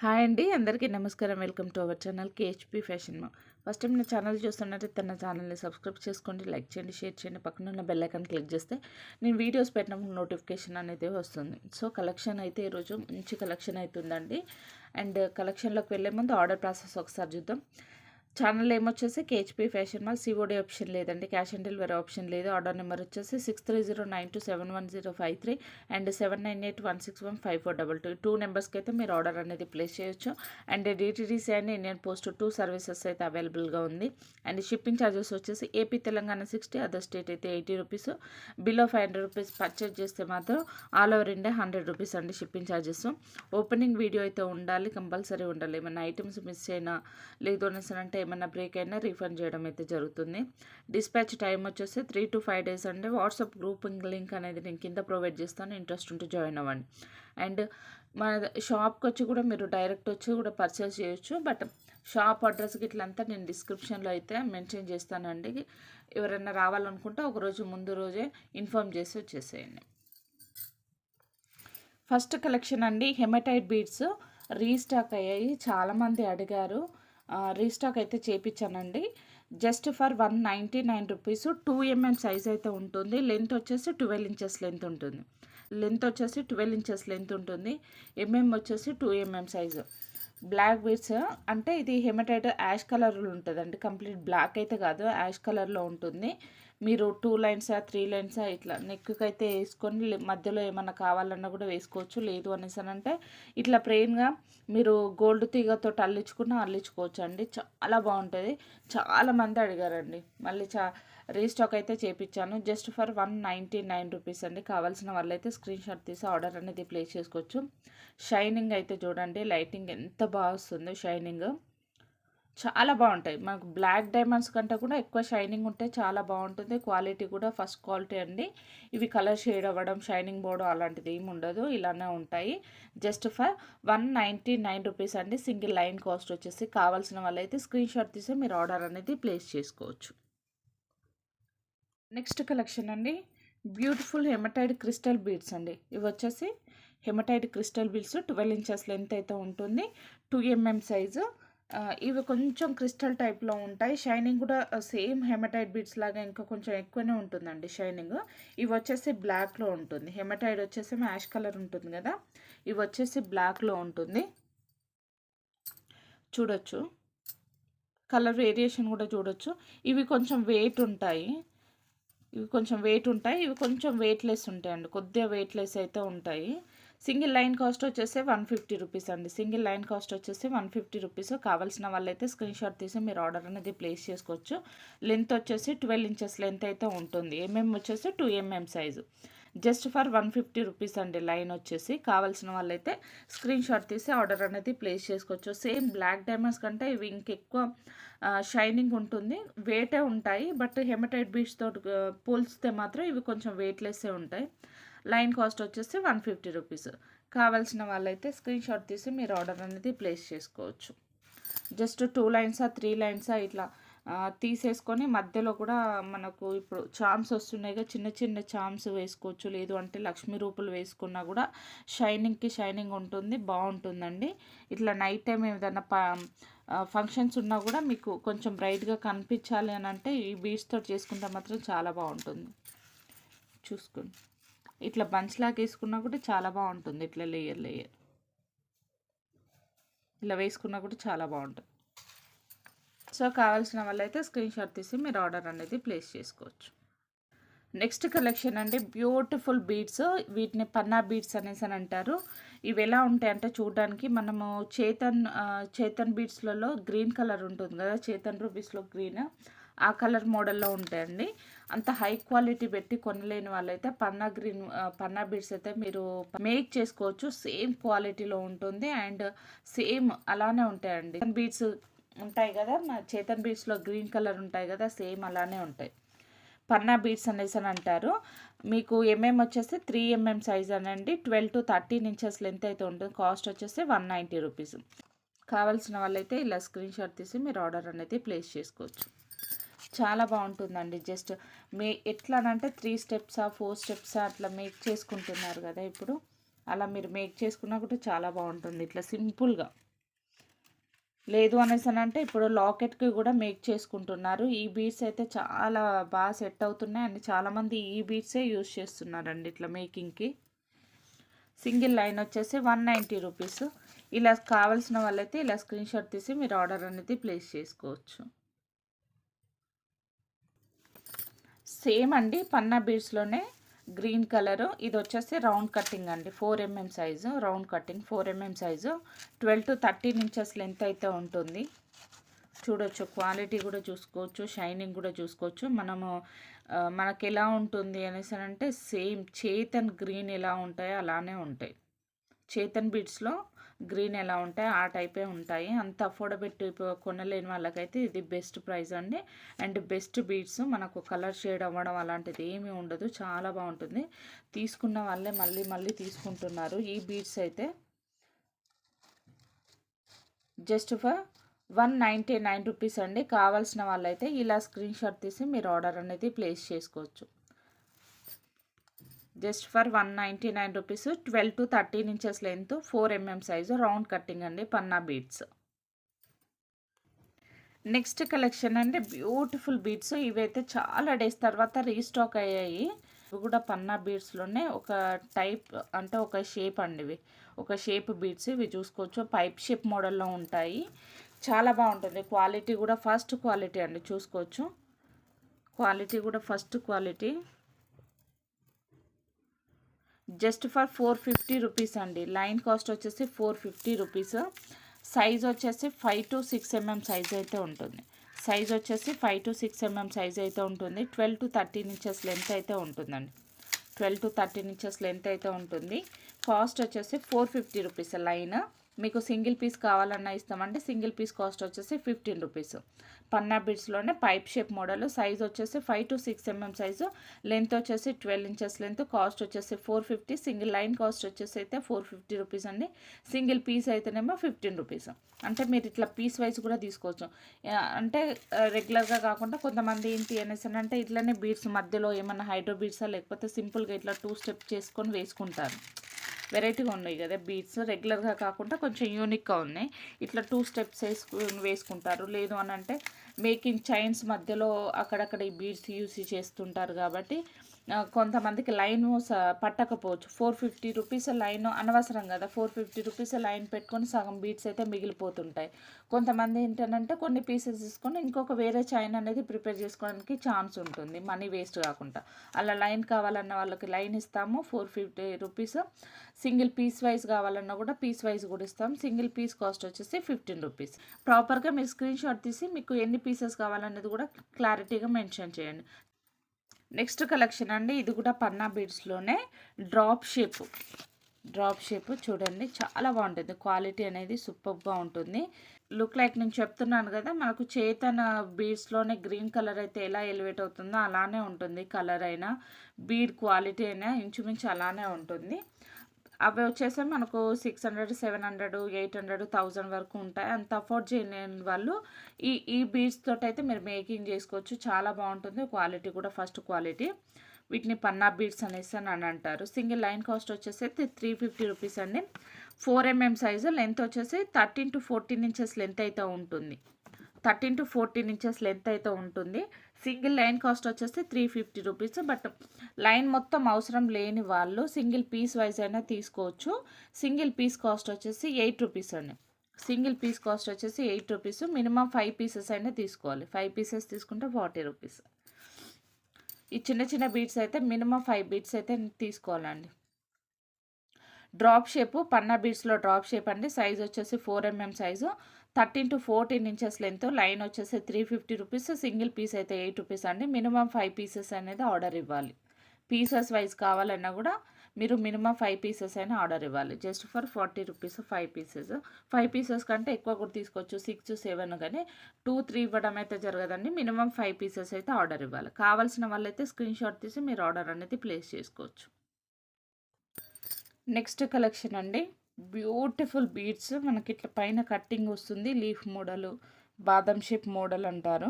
Hi అండి, అందరికీ నమస్కారం. Welcome to our channel కేహెచ్పి fashion మా. ఫస్ట్ టైం నా ఛానల్ చూస్తున్నట్లయితే తన ఛానల్ని సబ్స్క్రైబ్ చేసుకోండి, లైక్ చేయండి, షేర్ చేయండి. పక్కన ఉన్న బెల్ ఐకాన్ క్లిక్ చేస్తే నేను వీడియోస్ పెట్టినప్పుడు నోటిఫికేషన్ అనేది వస్తుంది. సో కలెక్షన్ అయితే ఈరోజు మంచి కలెక్షన్ అవుతుందండి. అండ్ కలెక్షన్లోకి వెళ్ళే ముందు ఆర్డర్ ప్రాసెస్ ఒకసారి చూద్దాం. ఛానల్ ఏమొచ్చేసి KHP fashion mall. COD option లేదండి, క్యాష్ ఆన్ డెలివరీ ఆప్షన్ లేదు. ఆర్డర్ నెంబర్ వచ్చేసి 6309271053 అండ్ 7981615422. 2 నెంబర్స్కి అయితే మీరు ఆర్డర్ అనేది ప్లేస్ చేయొచ్చు. And DTDC and Indian post 2 services అయితే అవైలబుల్గా ఉంది. అండ్ షిప్పింగ్ ఛార్జెస్ వచ్చేసి ఏపీ తెలంగాణ 60, అదర్ స్టేట్ అయితే 80 రూపీస్. బిలో 500 రూపీస్ పర్చేజ్ చేస్తే మాత్రం ఆల్ ఓవర్ ఇండియా 100 రూపీస్ అండి షిప్పింగ్ ఛార్జెస్. ఓపెనింగ్ వీడియో అయితే ఉండాలి, కంపల్సరీ ఉండాలి. ఏమైనా ఐటమ్స్ మిస్ అయినా లేదు అనేసి అంటే ఏమైనా బ్రేక్ అయినా రీఫండ్ చేయడం అయితే జరుగుతుంది. డిస్పాచ్ టైం వచ్చేసి 3 to 5 days అండి. వాట్సాప్ గ్రూప్ లింక్ అనేది నేను కింద ప్రొవైడ్ చేస్తాను, ఇంట్రెస్ట్ ఉంటే జాయిన్ అవ్వండి. అండ్ మన షాప్కి వచ్చి కూడా మీరు డైరెక్ట్ వచ్చి కూడా పర్చేస్ చేయొచ్చు. బట్ షాప్ అడ్రస్కి ఇట్లంతా నేను డిస్క్రిప్షన్లో అయితే మెన్షన్ చేస్తానండి. ఎవరైనా రావాలనుకుంటే ఒకరోజు ముందు రోజే ఇన్ఫామ్ చేసి వచ్చేసేయండి. ఫస్ట్ కలెక్షన్ అండి, హెమటైట్ బీడ్స్ రీస్టాక్ అయ్యాయి, చాలామంది అడిగారు. రీస్టాక్ అయితే చేయించానండి. Just for 199 rupees. 2 mm size అయితే ఉంటుంది. లెంత్ వచ్చేసి 12 inches లెంత్ ఉంటుంది. లెంత్ వచ్చేసి 12 inches లెంత్ ఉంటుంది. వచ్చేసి 2 mm సైజు. బ్లాక్ బీడ్స్ అంటే ఇది హెమటైట్ యాష్ కలర్లో ఉంటుందండి. కంప్లీట్ బ్లాక్ అయితే కాదు, యాష్ కలర్లో ఉంటుంది. మీరు 2 లైన్సా 3 లైన్సా ఇట్లా నెక్కి అయితే వేసుకొని మధ్యలో ఏమన్నా కావాలన్నా కూడా వేసుకోవచ్చు. లేదు అనేసి అంటే ఇట్లా ప్లెయిన్గా మీరు గోల్డ్ తీగతో అల్లించుకోవచ్చు అండి. చాలా బాగుంటుంది. చాలామంది అడిగారండి. మళ్ళీ రీస్టాక్ అయితే చేపించాను. జస్ట్ ఫర్ 199 రూపీస్ అండి. కావాల్సిన వాళ్ళైతే స్క్రీన్ షాట్ తీసి ఆర్డర్ అనేది ప్లేస్ చేసుకోవచ్చు. షైనింగ్ అయితే చూడండి, లైటింగ్ ఎంత బాగా వస్తుందో. షైనింగ్ చాలా బాగుంటాయి. మనకు బ్లాక్ డైమండ్స్ కంటే కూడా ఎక్కువ షైనింగ్ ఉంటే చాలా బాగుంటుంది. క్వాలిటీ కూడా ఫస్ట్ క్వాలిటీ అండి. ఇవి కలర్ షేడ్ అవ్వడం, షైనింగ్ బోర్డు అలాంటిది ఏమి ఉండదు, ఇలానే ఉంటాయి. జస్ట్ ఫర్ 199 రూపీస్ అండి. సింగిల్ లైన్ కాస్ట్ వచ్చేసి. కావాల్సిన వాళ్ళైతే స్క్రీన్ షాట్ తీసి మీరు ఆర్డర్ అనేది ప్లేస్ చేసుకోవచ్చు. నెక్స్ట్ కలెక్షన్ అండి, బ్యూటిఫుల్ హెమటైడ్ క్రిస్టల్ బీడ్స్ అండి. ఇవి వచ్చేసి హెమటైడ్ క్రిస్టల్ బీడ్స్ 12 inches లెంత్ అయితే ఉంటుంది. 2 mm సైజు. ఇవి కొంచెం క్రిస్టల్ టైప్లో ఉంటాయి. షైనింగ్ కూడా సేమ్ హెమటైడ్ బీడ్స్ లాగా ఇంకా కొంచెం ఎక్కువనే ఉంటుందండి షైనింగ్. ఇవి వచ్చేసి బ్లాక్లో ఉంటుంది. హెమటైడ్ వచ్చేసి యాష్ కలర్ ఉంటుంది కదా, ఇవి వచ్చేసి బ్లాక్లో ఉంటుంది. చూడొచ్చు, కలర్ వేరియేషన్ కూడా చూడొచ్చు. ఇవి కొంచెం వెయిట్ ఉంటాయి. ఇవి కొంచెం వెయిట్లెస్ ఉంటాయండి, కొద్దిగా వెయిట్లెస్ అయితే ఉంటాయి. సింగిల్ లైన్ కాస్ట్ వచ్చేసి 150 రూపీస్ అండి. సింగిల్ లైన్ కాస్ట్ వచ్చేసి 150 రూపీస్. కావాల్సిన వాళ్ళైతే స్క్రీన్ షాట్ తీసి మీరు ఆర్డర్ అనేది ప్లేస్ చేసుకోవచ్చు. లెంత్ వచ్చేసి 12 inches లెంత్ అయితే ఉంటుంది. వచ్చేసి 2 mm size. Just for 150 rupees అండి లైన్ వచ్చేసి. కావాల్సిన వాళ్ళైతే స్క్రీన్ షాట్ తీసి ఆర్డర్ అనేది ప్లేస్ చేసుకోవచ్చు. సేమ్ బ్లాక్ డైమండ్స్ కంటే ఇవి ఇంకెక్కువ షైనింగ్ ఉంటుంది, వెయిటే ఉంటాయి. బట్ హెమటైట్ బీడ్స్ తోటి పోల్చితే మాత్రం ఇవి కొంచెం వెయిట్లెస్సే ఉంటాయి. లైన్ కాస్ట్ వచ్చేసి 150 రూపీస్. కావాల్సిన వాళ్ళైతే స్క్రీన్ షాట్ తీసి మీరు ఆర్డర్ అనేది ప్లేస్ చేసుకోవచ్చు. జస్ట్ 2 లైన్సా 3 లైన్సా ఇట్లా తీసేసుకొని మధ్యలో కూడా మనకు ఇప్పుడు చామ్స్ వస్తున్నాయిగా, చిన్న చిన్న చామ్స్ వేసుకోవచ్చు. లేదు అంటే లక్ష్మీ రూపులు వేసుకున్నా కూడా షైనింగ్ ఉంటుంది, బాగుంటుందండి. ఇట్లా నైట్ టైం ఏదైనా ఫంక్షన్స్ ఉన్నా కూడా మీకు కొంచెం బ్రైట్గా కనిపించాలి అని అంటే ఈ బీడ్స్తో చేసుకుంటే మాత్రం చాలా బాగుంటుంది. చూసుకోండి, ఇట్లా బంచ్ లాగా వేసుకున్నా కూడా చాలా బాగుంటుంది. ఇట్లా లేయర్ ఇలా వేసుకున్నా కూడా చాలా బాగుంటుంది. సో కావాల్సిన వాళ్ళైతే స్క్రీన్ షాట్ తీసి మీరు ఆర్డర్ అనేది ప్లేస్ చేసుకోవచ్చు. నెక్స్ట్ కలెక్షన్ అండి, బ్యూటిఫుల్ బీడ్స్. వీటిని పన్నా బీడ్స్ అనేసి అని అంటారు. ఇవి ఎలా ఉంటాయి అంటే చూడడానికి మనము చేతన్ బీడ్స్లలో గ్రీన్ కలర్ ఉంటుంది కదా, చేతన్ రూబీస్లో గ్రీన్, ఆ కలర్ మోడల్లో ఉంటాయండి. అంత హై క్వాలిటీ పెట్టి కొనలేని వాళ్ళైతే పన్నా బీడ్స్ అయితే మీరు మేక్ చేసుకోవచ్చు. సేమ్ క్వాలిటీలో ఉంటుంది అండ్ సేమ్ అలానే ఉంటాయండి. బీడ్స్ ఉంటాయి కదా, చేతన్ బీడ్స్లో గ్రీన్ కలర్ ఉంటాయి కదా, సేమ్ అలానే ఉంటాయి. పన్నా బీడ్స్ అనేసి అని అంటారు. మీకు వచ్చేసి 3 mm సైజ్ అనండి. 12 to 13 inches లెంత్ అయితే ఉంటుంది. కాస్ట్ వచ్చేసి 190 రూపీస్. కావాల్సిన వాళ్ళైతే ఇలా స్క్రీన్ షాట్ తీసి మీరు ఆర్డర్ అనేది ప్లేస్ చేసుకోవచ్చు. చాలా బాగుంటుందండి. జస్ట్ ఎట్లా అంటే 3 steps 4 steps అట్లా మేక్ చేసుకుంటున్నారు కదా ఇప్పుడు, అలా మీరు మేక్ చేసుకున్నా కూడా చాలా బాగుంటుంది. ఇట్లా సింపుల్గా లేదు అనేసనంటే ఇప్పుడు లాకెట్‌కి కూడా మేక్ చేసుకుంటున్నారు. ఈ బీడ్స్ అయితే చాలా బాగా సెట్ అవుతున్నాయి అండ్ చాలామంది ఈ బీడ్సే యూజ్ చేస్తున్నారండి ఇట్లా మేకింగ్‌కి. సింగిల్ లైన్ వచ్చేసి 190 రూపీస్. ఇలా కావాల్సిన వాళ్ళైతే ఇలా స్క్రీన్‌షాట్ తీసి మీరు ఆర్డర్ అనేది ప్లేస్ చేసుకోవచ్చు. సేమ్ అండి పన్నా బీడ్స్‌లోనే గ్రీన్ కలరు. ఇది వచ్చేసి రౌండ్ కటింగ్ అండి. 4 MM size round cutting 4 MM size 12-13 inches length అయితే ఉంటుంది. చూడొచ్చు క్వాలిటీ కూడా చూసుకోవచ్చు, షైనింగ్ కూడా చూసుకోవచ్చు. మనము మనకి ఎలా ఉంటుంది అనేసి అంటే సేమ్ చేతన్ గ్రీన్ ఎలా ఉంటాయో అలానే ఉంటాయి. చేతన్ బీడ్స్లో గ్రీన్ ఎలా ఉంటాయి ఆ టైపే ఉంటాయి. అంత అఫోర్డబుల్ కొనలేని వాళ్ళకైతే ఇది బెస్ట్ ప్రైస్ అండి. అండ్ బెస్ట్ బీడ్స్ మనకు కలర్ షేడ్ అవ్వడం అలాంటిది ఏమీ ఉండదు. చాలా బాగుంటుంది. తీసుకున్న వాళ్ళే మళ్ళీ మళ్ళీ తీసుకుంటున్నారు ఈ బీడ్స్ అయితే. జస్ట్ ఫర్ 199 రూపీస్ అండి. కావాల్సిన వాళ్ళైతే ఇలా స్క్రీన్‌షాట్ తీసి మీరు ఆర్డర్ అనేది ప్లేస్ చేసుకోవచ్చు. Just for 199 rupees 12-13 inches length 4 MM size round cutting అండి పన్నా బీడ్స్. నెక్స్ట్ కలెక్షన్ అండి బ్యూటిఫుల్ బీడ్స్. ఇవైతే చాలా డేస్ తర్వాత రీస్టాక్ అయ్యాయి. ఇవి కూడా పన్నా బీడ్స్లోనే ఒక టైప్ అంటే ఒక షేప్ అండి. ఇవి ఒక షేప్ బీడ్స్. ఇవి చూసుకోవచ్చు పైప్ షేప్ మోడల్లో ఉంటాయి. చాలా బాగుంటుంది. క్వాలిటీ కూడా ఫస్ట్ క్వాలిటీ అండి. చూసుకోవచ్చు క్వాలిటీ కూడా first quality. Just for 450 rupees అండి. లైన్ కాస్ట్ వచ్చేసి 450 రూపీస్. సైజ్ వచ్చేసి 5-6 ఎంఎం సైజ్ అయితే ఉంటుంది. సైజ్ వచ్చేసి 5-6 ఎంఎం సైజ్ అయితే ఉంటుంది. 12-13 ఇంచెస్ లెంత్ అయితే ఉంటుందండి. 12-13 ఇంచెస్ లెంత్ అయితే ఉంటుంది. కాస్ట్ వచ్చేసి 450 రూపీస్ లైన్. మీకు సింగిల్ పీస్ కావాలన్నా ఇస్తామంటే సింగిల్ పీస్ కాస్ట్ వచ్చేసి 15 రూపీస్. పన్నా బీడ్స్లోనే పైప్ షేప్ మోడల్. సైజ్ వచ్చేసి 5-6 ఎంఎం సైజు. లెంత్ వచ్చేసి 12 ఇంచెస్ లెంత్. కాస్ట్ వచ్చేసి 450. సింగిల్ లైన్ కాస్ట్ వచ్చేసి అయితే 450 రూపీస్ అండి. సింగిల్ పీస్ అయితేనేమో 15 రూపీస్. అంటే మీరు ఇట్లా పీస్ వైజ్ కూడా తీసుకోవచ్చు. అంటే రెగ్యులర్గా కాకుండా కొంతమంది ఏంటి అనేసి అంటే ఇట్లనే బీడ్స్ మధ్యలో ఏమన్నా హైడ్రో బీడ్సా లేకపోతే సింపుల్గా ఇట్లా 2 స్టెప్ చేసుకొని వేసుకుంటారు. వెరైటీగా ఉన్నాయి కదా బీడ్స్. రెగ్యులర్గా కాకుండా కొంచెం యూనిక్గా ఉన్నాయి. ఇట్లా 2 స్టెప్స్ వేసుకుంటారు. లేదు అని అంటే మేకింగ్ చైన్స్ మధ్యలో అక్కడక్కడ ఈ బీడ్స్ యూస్ చేస్తుంటారు కాబట్టి కొంతమందికి లైన్ పట్టకపోవచ్చు. 450 రూపీస్ లైన్ అనవసరం కదా. 450 రూపీస్ లైన్ పెట్టుకొని సగం బీడ్స్ అయితే మిగిలిపోతుంటాయి. కొంతమంది ఏంటంటే కొన్ని పీసెస్ తీసుకొని ఇంకొక వేరే చైన్ అనేది ప్రిపేర్ చేసుకోవడానికి ఛాన్స్ ఉంటుంది మనీ వేస్ట్ కాకుండా. అలా లైన్ కావాలన్న వాళ్ళకి లైన్ ఇస్తాము 450 రూపీస్. సింగిల్ పీస్ వైజ్ కావాలన్నా కూడా పీస్ వైజ్ కూడా ఇస్తాం. సింగిల్ పీస్ కాస్ట్ వచ్చేసి 15 రూపీస్. ప్రాపర్గా మీరు స్క్రీన్ షాట్ తీసి మీకు ఎన్ని పీసెస్ కావాలనేది కూడా క్లారిటీగా మెన్షన్ చేయండి. నెక్స్ట్ కలెక్షన్ అండి. ఇది కూడా పన్నా బీడ్స్లోనే డ్రాప్ షేప్ చూడండి చాలా బాగుంటుంది. క్వాలిటీ అనేది సూపర్గా ఉంటుంది. లుక్ లైక్ నేను చెప్తున్నాను కదా మనకు చేతన బీడ్స్లోనే గ్రీన్ కలర్ అయితే ఎలా ఎలివేట్ అవుతుందో అలానే ఉంటుంది. కలర్ అయినా బీడ్ క్వాలిటీ అయినా ఇంచుమించు అలానే ఉంటుంది. అవి వచ్చేసి మనకు 600, 700, 800, 1000 వరకు ఉంటాయి. అంత అఫోర్డ్ చేయలేని వాళ్ళు ఈ బీడ్స్ తోటి అయితే మీరు మేకింగ్ చేసుకోవచ్చు. చాలా బాగుంటుంది. క్వాలిటీ కూడా ఫస్ట్ క్వాలిటీ. వీటిని పన్నా బీడ్స్ అనేసి అని అంటారు. సింగిల్ లైన్ కాస్ట్ వచ్చేసి 350 రూపీస్ అండి. 4 ఎంఎం సైజు. లెంత్ వచ్చేసి 13-14 ఇంచెస్ లెంత్ అయితే ఉంటుంది. 13-14 ఇంచెస్ లెంత్ అయితే ఉంటుంది. సింగిల్ లైన్ కాస్ట్ వచ్చేసి 350 రూపీస్. బట్ లైన్ మొత్తం అవసరం లేని వాళ్ళు సింగిల్ పీస్ వైజ్ అయినా తీసుకోవచ్చు. సింగిల్ పీస్ కాస్ట్ వచ్చేసి 8 రూపీస్ అండి. సింగిల్ పీస్ కాస్ట్ వచ్చేసి 8 రూపీస్. మినిమం 5 పీసెస్ అయినా తీసుకోవాలి. 5 పీసెస్ తీసుకుంటే 40 రూపీస్. ఈ చిన్న చిన్న బీడ్స్ అయితే మినిమం 5 బీడ్స్ అయితే తీసుకోవాలండి. డ్రాప్ షేప్ పన్నా బీడ్స్లో డ్రాప్ షేప్ అండి. సైజ్ వచ్చేసి 4 MM size. 13-14 inches length. Line వచ్చేసి 350 రూపీస్. సింగిల్ పీస్ అయితే 8 రూపీస్ అండి. మినిమం 5 పీసెస్ అనేది ఆర్డర్ ఇవ్వాలి. పీసెస్ వైజ్ కావాలన్నా కూడా మీరు మినిమం 5 పీసెస్ అయినా ఆర్డర్ ఇవ్వాలి. Just for 40 rupees 5 pieces. 5 pieces కంటే ఎక్కువ కూడా తీసుకోవచ్చు. 6, 7 కానీ 2, 3 ఇవ్వడం అయితే జరగదండి. మినిమం 5 పీసెస్ అయితే ఆర్డర్ ఇవ్వాలి. కావాల్సిన వాళ్ళైతే స్క్రీన్ షాట్ తీసి మీరు ఆర్డర్ అనేది ప్లేస్ చేసుకోవచ్చు. నెక్స్ట్ కలెక్షన్ అండి. Beautiful beads. మనకి ఇట్లా పైన కట్టింగ్ వస్తుంది. లీఫ్ మోడల్, బాదం షేప్ మోడల్ అంటారు.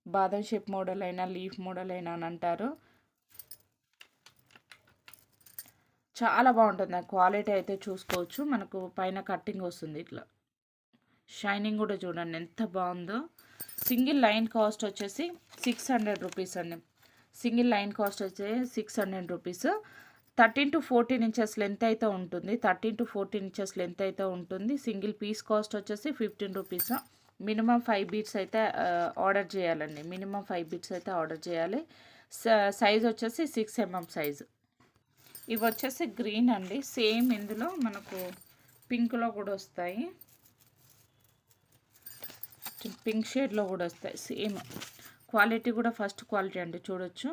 బాదం షేప్ మోడల్ అయినా లీఫ్ మోడల్ అయినా అని అంటారు. చాలా బాగుంటుంది. క్వాలిటీ అయితే చూసుకోవచ్చు. మనకు పైన కట్టింగ్ వస్తుంది ఇట్లా. షైనింగ్ కూడా చూడండి ఎంత బాగుందో. సింగిల్ లైన్ కాస్ట్ వచ్చేసి 600 రూపీస్ అండి. సింగిల్ లైన్ కాస్ట్ వచ్చేసి 600 రూపీస్. 13 to 14 ఇంచెస్ లెంత్ అయితే ఉంటుంది. 13 to 14 ఇంచెస్ లెంత్ అయితే ఉంటుంది. సింగిల్ పీస్ కాస్ట్ వచ్చేసి 15 రూపీస్. మినిమం 5 బీట్స్ అయితే ఆర్డర్ చేయాలండి. మినిమం 5 బీట్స్ అయితే ఆర్డర్ చేయాలి. సైజ్ వచ్చేసి 6 mm సైజు. ఇవి వచ్చేసి గ్రీన్ అండి. సేమ్ ఇందులో మనకు పింక్లో కూడా వస్తాయి, పింక్ షేడ్లో కూడా వస్తాయి. సేమ్ క్వాలిటీ కూడా ఫస్ట్ క్వాలిటీ అండి. చూడొచ్చు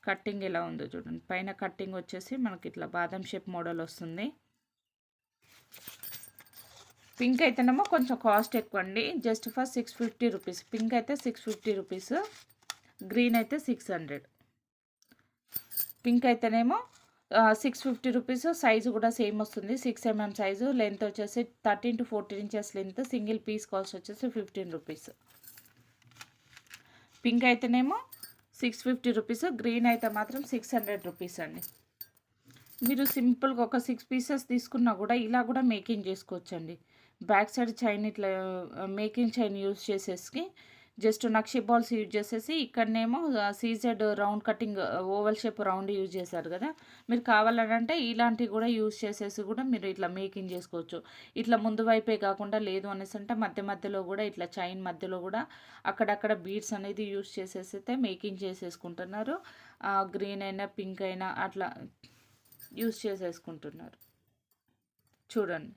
కట్టింగ్ ఎలా ఉందో చూడండి. పైన కట్టింగ్ వచ్చేసి మనకి ఇట్లా బాదం షేప్ మోడల్ వస్తుంది. పింక్ అయితేనేమో కొంచెం కాస్ట్ ఎక్కువ అండి. Just for 650 rupees. పింక్ అయితే 650 రూపీస్, గ్రీన్ అయితే 600. పింక్ అయితేనేమో 650 రూపీస్. సైజు కూడా సేమ్ వస్తుంది, 6 mm సైజు. లెంత్ వచ్చేసి 13 to 14 inches length. Single piece cost వచ్చేసి 15 రూపీస్. పింక్ అయితేనేమో 650 రూపీస్, గ్రీన్ అయితే మాత్రం 600 రూపీస్ అండి. మీరు సింపుల్గా ఒక 6 పీసెస్ తీసుకున్నా కూడా ఇలా కూడా మేకింగ్ చేసుకోవచ్చండి. బ్యాక్ సైడ్ చైన్ ఇట్లా మేకింగ్ చైన్ యూజ్ చేసేసి జస్ట్ నక్షి బాల్స్ యూజ్ చేసేసి, ఇక్కడనేమో CZ round cutting oval shape round use చేశారు కదా. మీరు కావాలంటే ఇలాంటివి కూడా యూజ్ చేసేసి కూడా మీరు ఇట్లా మేకింగ్ చేసుకోవచ్చు. ఇట్లా ముందు వైపే కాకుండా లేదు అనేసి అంటే మధ్య మధ్యలో కూడా ఇట్లా చైన్ మధ్యలో కూడా అక్కడక్కడ బీడ్స్ అనేది యూజ్ చేసేసి అయితే మేకింగ్ చేసేసుకుంటున్నారు. గ్రీన్ అయినా పింక్ అయినా అట్లా యూజ్ చేసేసుకుంటున్నారు. చూడండి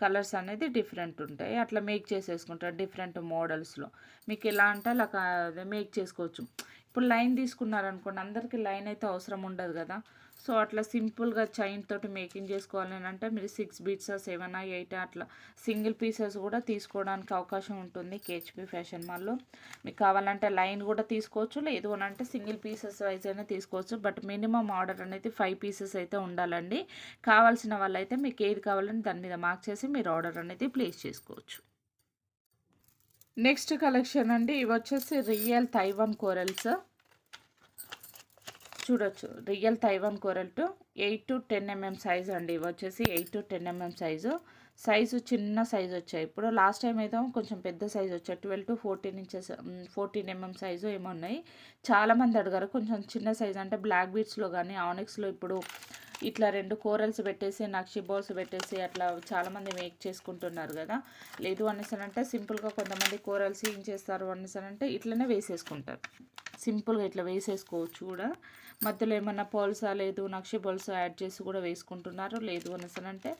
కలర్స్ అనేది డిఫరెంట్ ఉంటాయి. అట్లా మేక్ చేసేసుకుంటారు డిఫరెంట్ మోడల్స్లో. మీకు ఎలా అంటే అలా మేక్ చేసుకోవచ్చు. ఇప్పుడు లైన్ తీసుకున్నారనుకోండి, అందరికీ లైన్ అయితే అవసరం ఉండదు కదా. సో అట్లా సింపుల్గా చైన్ తోటి మేకింగ్ చేసుకోవాలని అంటే మీరు 6 బీట్స్ 7 8 అట్లా సింగిల్ పీసెస్ కూడా తీసుకోవడానికి అవకాశం ఉంటుంది కేహెచ్పి ఫ్యాషన్ మాల్లో. మీకు కావాలంటే లైన్ కూడా తీసుకోవచ్చు, లేదు అని అంటే సింగిల్ పీసెస్ వైజ్ అయినా తీసుకోవచ్చు. బట్ మినిమం ఆర్డర్ అనేది 5 పీసెస్ అయితే ఉండాలండి. కావాల్సిన వాళ్ళైతే మీకు ఏది కావాలని దాని మీద మార్క్ చేసి మీరు ఆర్డర్ అనేది ప్లేస్ చేసుకోవచ్చు. నెక్స్ట్ కలెక్షన్ అండి, ఇవి వచ్చేసి రియల్ తైవాన్ కోరల్స్. చూడొచ్చు real Taiwan coral to 8 to 10 mm size అండి. ఇవి వచ్చేసి 8 to 10 mm సైజు చిన్న సైజు వచ్చాయి. ఇప్పుడు లాస్ట్ టైం అయితే కొంచెం పెద్ద సైజు వచ్చాయి, 12 to 14 ఇంచెస్ 14 mm సైజు ఏమో ఉన్నాయి. చాలామంది అడిగారు కొంచెం చిన్న సైజు అంటే బ్లాక్ బీడ్స్లో కానీ ఆనిక్స్లో ఇప్పుడు ఇట్లా 2 కోరల్స్ పెట్టేసి నక్షి బాల్స్ పెట్టేసి అట్లా చాలామంది మేక్ చేసుకుంటున్నారు కదా. లేదు అనేసానంటే సింపుల్గా కొంతమంది కోరల్స్ ఏం చేస్తారు అనేసానంటే ఇట్లనే వేసేసుకుంటారు. సింపుల్గా ఇట్లా వేసేసుకోవచ్చు కూడా. మధ్యలో ఏమన్నా పోల్సా లేదు నక్షి బాల్స్ యాడ్ చేసి కూడా వేసుకుంటున్నారు. లేదు అనేసానంటే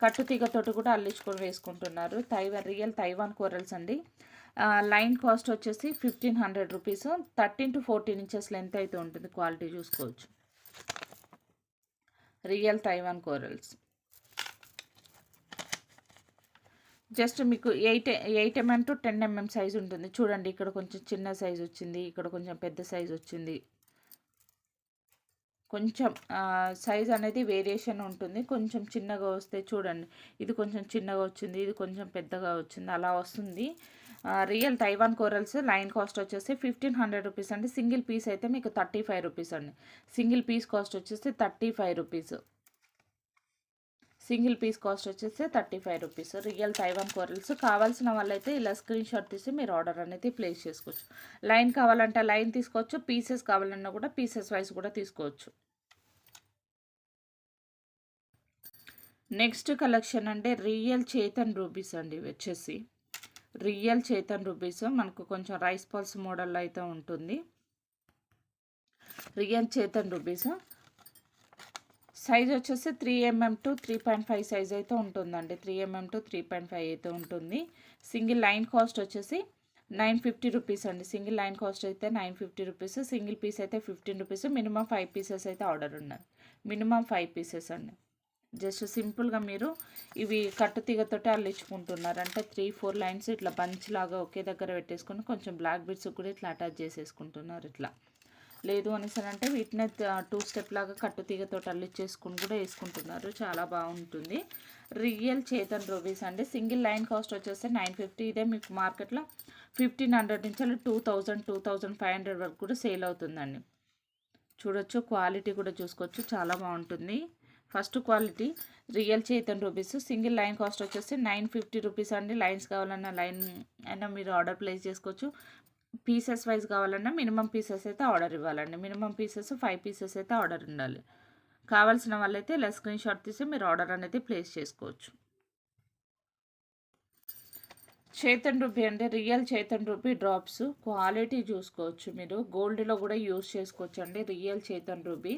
కట్టుతీగతోటి కూడా అల్లించుకొని వేసుకుంటున్నారు. రియల్ తైవాన్ కోరల్స్ అండి. లైన్ కాస్ట్ వచ్చేసి 1500 రూపీస్. 13 to 14 ఇంచెస్ లెంత్ అయితే ఉంటుంది. క్వాలిటీ చూసుకోవచ్చు. రియల్ తైవాన్ కోరల్స్ జస్ట్ మీకు 8 mm to 10 mm సైజ్ ఉంటుంది. చూడండి ఇక్కడ కొంచెం చిన్న సైజ్ వచ్చింది, ఇక్కడ కొంచెం పెద్ద సైజ్ వచ్చింది. కొంచెం సైజ్ అనేది వేరియేషన్ ఉంటుంది. కొంచెం చిన్నగా వస్తే చూడండి ఇది కొంచెం చిన్నగా వచ్చింది, ఇది కొంచెం పెద్దగా వచ్చింది, అలా వస్తుంది. Real Taiwan corals line cost వచ్చేసి 1500 రూపీస్ అండి. సింగిల్ పీస్ అయితే మీకు 35 రూపీస్ అండి. సింగిల్ పీస్ కాస్ట్ వచ్చేసి 35 రూపీస్. సింగిల్ పీస్ కాస్ట్ వచ్చేసి 35 రూపీస్. రియల్ తైవాన్ కోరల్స్ కావాల్సిన వాళ్ళైతే ఇలా స్క్రీన్ షాట్ తీసి మీరు ఆర్డర్ అనేది ప్లేస్ చేసుకోవచ్చు. లైన్ కావాలంటే లైన్ తీసుకోవచ్చు, పీసెస్ కావాలన్నా కూడా పీసెస్ వైజ్ కూడా తీసుకోవచ్చు. నెక్స్ట్ కలెక్షన్ అంటే రియల్ చేతన్ రూబీస్ అండి. వచ్చేసి రియల్ చేతన్ రూబీస్ మనకు కొంచెం రైస్ పల్స్ మోడల్ అయితే ఉంటుంది. రియల్ చేతన్ రూబీస్ సైజ్ వచ్చేసి 3 mm to 3.5 సైజ్ అయితే ఉంటుందండి. 3 mm to 3.5 అయితే ఉంటుంది. సింగిల్ లైన్ కాస్ట్ వచ్చేసి 950 రూపీస్ అండి. సింగిల్ లైన్ కాస్ట్ అయితే 950 రూపీస్. సింగిల్ పీస్ అయితే 15 రూపీస్. మినిమం 5 పీసెస్ అయితే ఆర్డర్ ఉన్నాయి. మినిమం 5 పీసెస్ అండి. జస్ట్ సింపుల్గా మీరు ఇవి కట్టుతీగతోటి అల్లించుకుంటున్నారు అంటే 3-4 లైన్స్ ఇట్లా బంచ్ లాగా ఒకే దగ్గర పెట్టేసుకొని కొంచెం బ్లాక్ బీడ్స్ కూడా ఇట్లా అటాచ్ చేసేసుకుంటున్నారు. ఇట్లా లేదు అనేసనంటే వీటిని 2 స్టెప్ లాగా కట్టుతీగతోటి అల్లించేసుకుని కూడా వేసుకుంటున్నారు. చాలా బాగుంటుంది. రియల్ చేతన్ రూబీస్ అండి. సింగిల్ లైన్ కాస్ట్ వచ్చేసి 950. ఇదే మీకు మార్కెట్లో 1500 నుంచి 2000-2500 వరకు కూడా సేల్ అవుతుందండి. చూడొచ్చు క్వాలిటీ కూడా చూసుకోవచ్చు, చాలా బాగుంటుంది. First quality real Chaitan rubies. Single line cost వచ్చేసి 950 రూపీస్ అండి. లైన్స్ కావాలన్నా లైన్ అయినా మీరు ఆర్డర్ ప్లేస్ చేసుకోవచ్చు. పీసెస్ వైజ్ కావాలన్నా మినిమం పీసెస్ అయితే ఆర్డర్ ఇవ్వాలండి. మినిమం పీసెస్ 5 పీసెస్ అయితే ఆర్డర్ ఉండాలి. కావాల్సిన వాళ్ళైతే ఇలా స్క్రీన్ షాట్ తీసి మీరు ఆర్డర్ అనేది ప్లేస్ చేసుకోవచ్చు. చైతన్ రూపీ అంటే real Chatham ruby drops. Quality చూసుకోవచ్చు మీరు. గోల్డ్లో కూడా యూస్ చేసుకోవచ్చు అండి. రియల్ చైతన్ రూపీ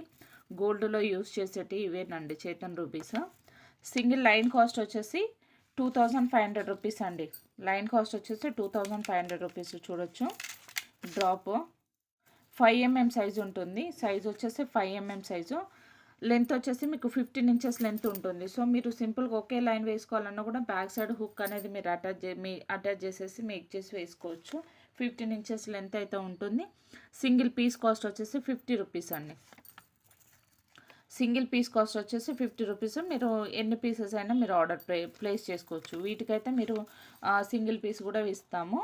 గోల్డ్లో యూస్ చేసేటి ఇవేనండి Chatham rubies. Single line cost వచ్చేసి 2500 రూపీస్ అండి. లైన్ కాస్ట్ వచ్చేసి 2500 రూపీస్. చూడొచ్చు డ్రాప్ 5 mm సైజు ఉంటుంది. సైజు వచ్చేసి 5 mm సైజు. లెంత్ వచ్చేసి మీకు 15 ఇంచెస్ లెంత్ ఉంటుంది. సో మీరు సింపుల్గా ఒకే లైన్ వేసుకోవాలన్నా కూడా బ్యాక్ సైడ్ హుక్ అనేది మీరు అటాచ్ చేసేసి మేక్ చేసి వేసుకోవచ్చు. 15 ఇంచెస్ లెంత్ అయితే ఉంటుంది. సింగిల్ పీస్ కాస్ట్ వచ్చేసి 50 రూపీస్ అండి. సింగిల్ పీస్ కాస్ట్ వచ్చేసి 50 రూపీస్. మీరు ఎన్ని పీసెస్ అయినా మీరు ఆర్డర్ ప్లేస్ చేసుకోవచ్చు. వీటికైతే మీరు సింగిల్ పీస్ కూడా ఇస్తాము.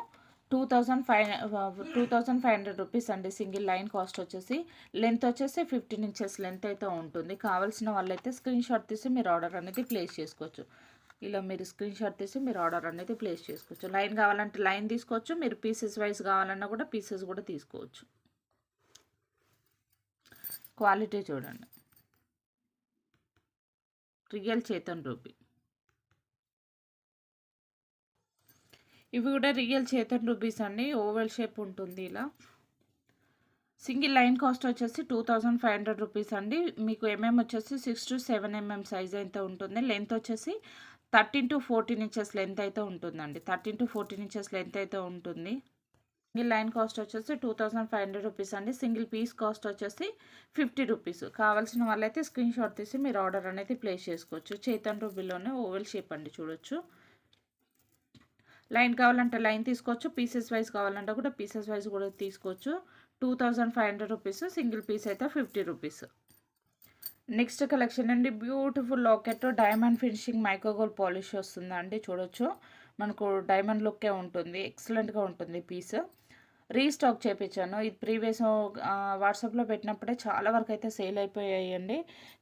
2500 రూపీస్ అండి సింగిల్ లైన్ కాస్ట్ వచ్చేసి. లెంత్ వచ్చేసి 15 ఇంచెస్ లెంత్ అయితే ఉంటుంది. కావాల్సిన వాళ్ళైతే స్క్రీన్ షాట్ తీసి మీరు ఆర్డర్ అనేది ప్లేస్ చేసుకోవచ్చు. ఇలా మీరు స్క్రీన్ షాట్ తీసి మీరు ఆర్డర్ అనేది ప్లేస్ చేసుకోవచ్చు. లైన్ కావాలంటే లైన్ తీసుకోవచ్చు. మీరు పీసెస్ వైజ్ కావాలన్నా కూడా పీసెస్ కూడా తీసుకోవచ్చు. క్వాలిటీ చూడండి. Real Chatham rupee. ఇవి కూడా రియల్ చైతన్ రూపీస్ అండి. ఓవెల్ షేప్ ఉంటుంది ఇలా. సింగిల్ లైన్ కాస్ట్ వచ్చేసి 2500 రూపీస్ అండి. మీకు ఎంఎం వచ్చేసి 6 to 7 mm సైజ్ అయితే ఉంటుంది. లెంత్ వచ్చేసి 13 to 14 ఇంచెస్ లెంత్ అయితే ఉంటుందండి. 13 to 14 ఇంచెస్ లెంత్ అయితే ఉంటుంది. సింగిల్ లైన్ కాస్ట్ వచ్చేసి 2500 రూపీస్ అండి. సింగిల్ పీస్ కాస్ట్ వచ్చేసి 50 రూపీస్. కావాల్సిన వాళ్ళైతే స్క్రీన్ షాట్ తీసి మీరు ఆర్డర్ అనేది ప్లేస్ చేసుకోవచ్చు. చైతన్ రూపీలోనే ఓవెల్ షేప్ అండి. చూడొచ్చు. లైన్ కావాలంటే లైన్ తీసుకోవచ్చు. పీసెస్ వైజ్ కావాలంటే కూడా పీసెస్ వైజ్ కూడా తీసుకోవచ్చు. 2500 రూపీస్. సింగిల్ పీస్ అయితే 50 రూపీస్. నెక్స్ట్ కలెక్షన్ అండి beautiful locket diamond finishing micro gold polish వస్తుందండి. చూడొచ్చు మనకు డైమండ్ లుక్కే ఉంటుంది. ఎక్సలెంట్గా ఉంటుంది పీస్. రీస్టాక్ చేయించాను. ఇది ప్రీవియస్ వాట్సాప్లో పెట్టినప్పుడే చాలా వరకు అయితే సేల్ అయిపోయాయండి.